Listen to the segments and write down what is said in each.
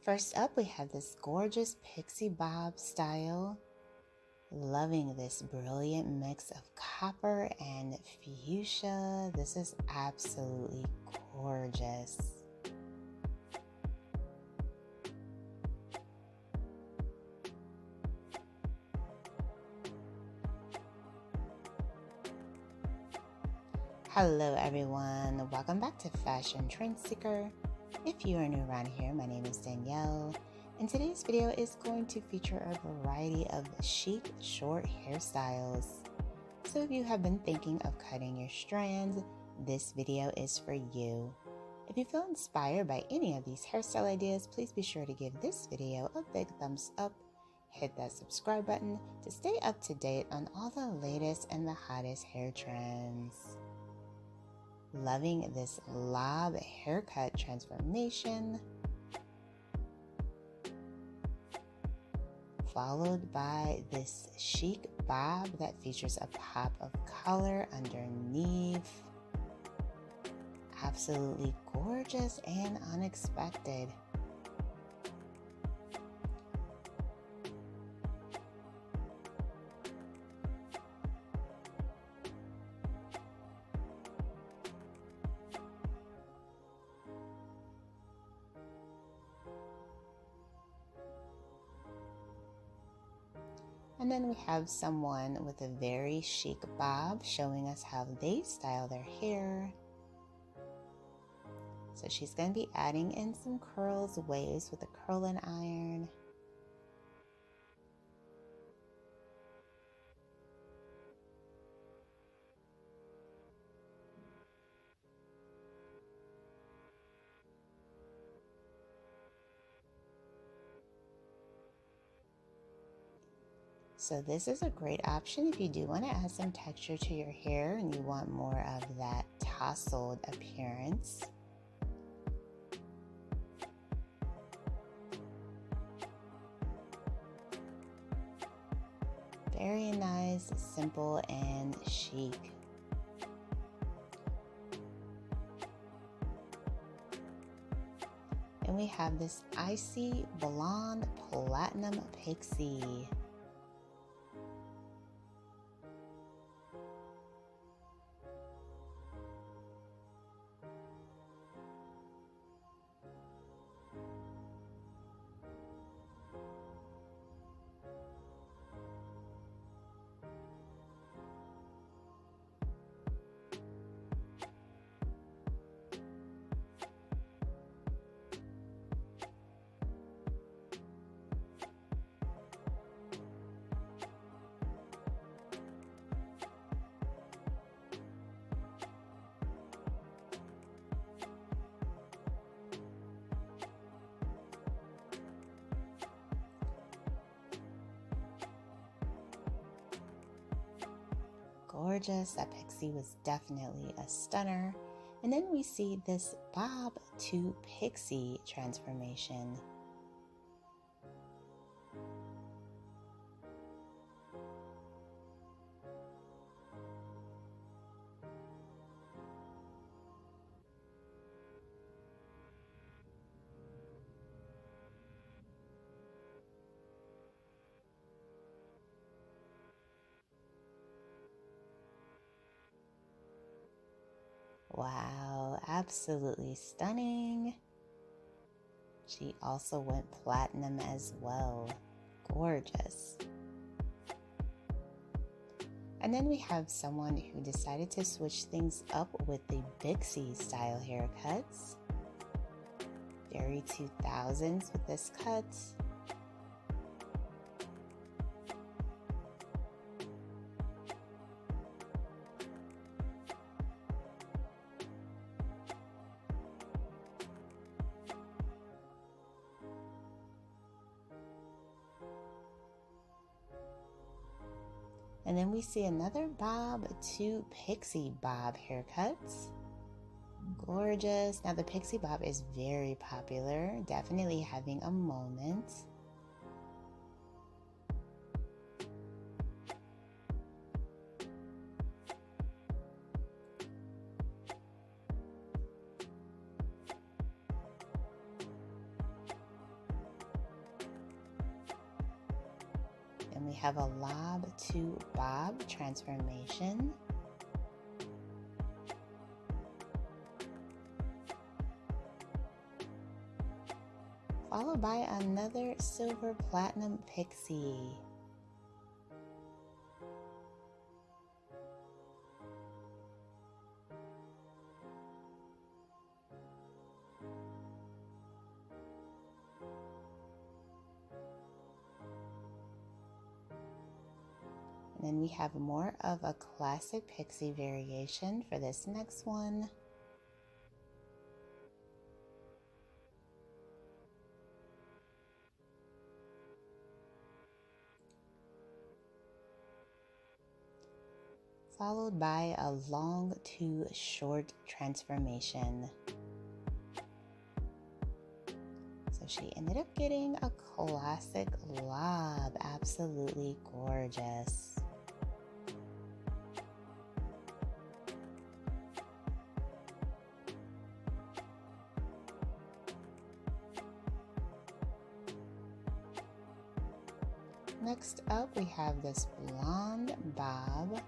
First up, we have this gorgeous pixie bob style. Loving this brilliant mix of copper and fuchsia. This is absolutely gorgeous. Hello everyone, welcome back to Fashion Trend Seeker. If you are new around here, my name is Danielle, and today's video is going to feature a variety of chic short hairstyles. So if you have been thinking of cutting your strands, this video is for you. If you feel inspired by any of these hairstyle ideas, please be sure to give this video a big thumbs up. Hit that subscribe button to stay up to date on all the latest and the hottest hair trends. Loving this lob haircut transformation, followed by this chic bob that features a pop of color underneath. Absolutely gorgeous and unexpected. And then we have someone with a very chic bob showing us how they style their hair. So she's going to be adding in some curls, waves with a curling iron. So this is a great option if you do want to add some texture to your hair and you want more of that tousled appearance. Very nice, simple, and chic. And we have this icy blonde platinum pixie. Gorgeous. That pixie was definitely a stunner. And then we see this bob to pixie transformation. Wow, absolutely stunning. She also went platinum as well. Gorgeous. And then we have someone who decided to switch things up with the pixie style haircuts. Very 2000s with this cut. And then we see another bob to pixie bob haircuts. Gorgeous. Now the pixie bob is very popular, definitely having a moment. we have a lob to bob transformation. Followed by another silver platinum pixie. And then we have more of a classic pixie variation for this next one. Followed by a long to short transformation. So she ended up getting a classic lob, absolutely gorgeous. Next up, we have this blonde bob.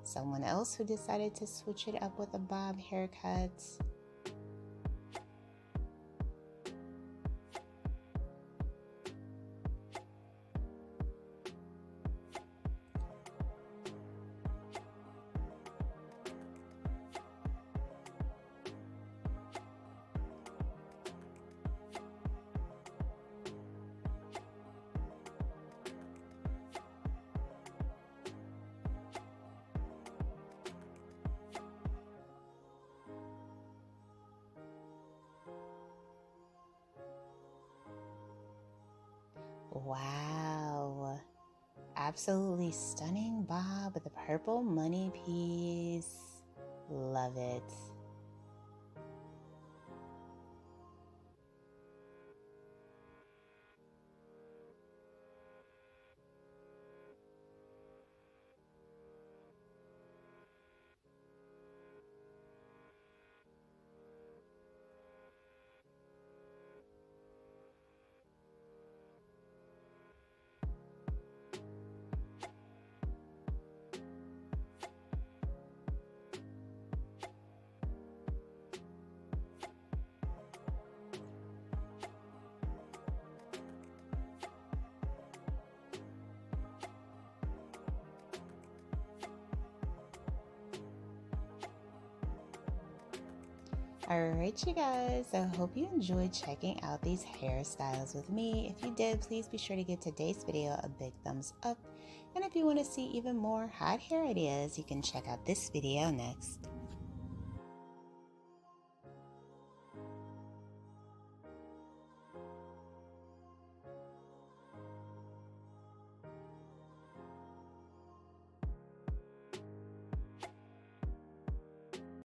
Someone else who decided to switch it up with a bob haircut. Wow, absolutely stunning bob with the purple money piece. Love it. Alright, you guys, I hope you enjoyed checking out these hairstyles with me. If you did, please be sure to give today's video a big thumbs up. And if you want to see even more hot hair ideas, you can check out this video next.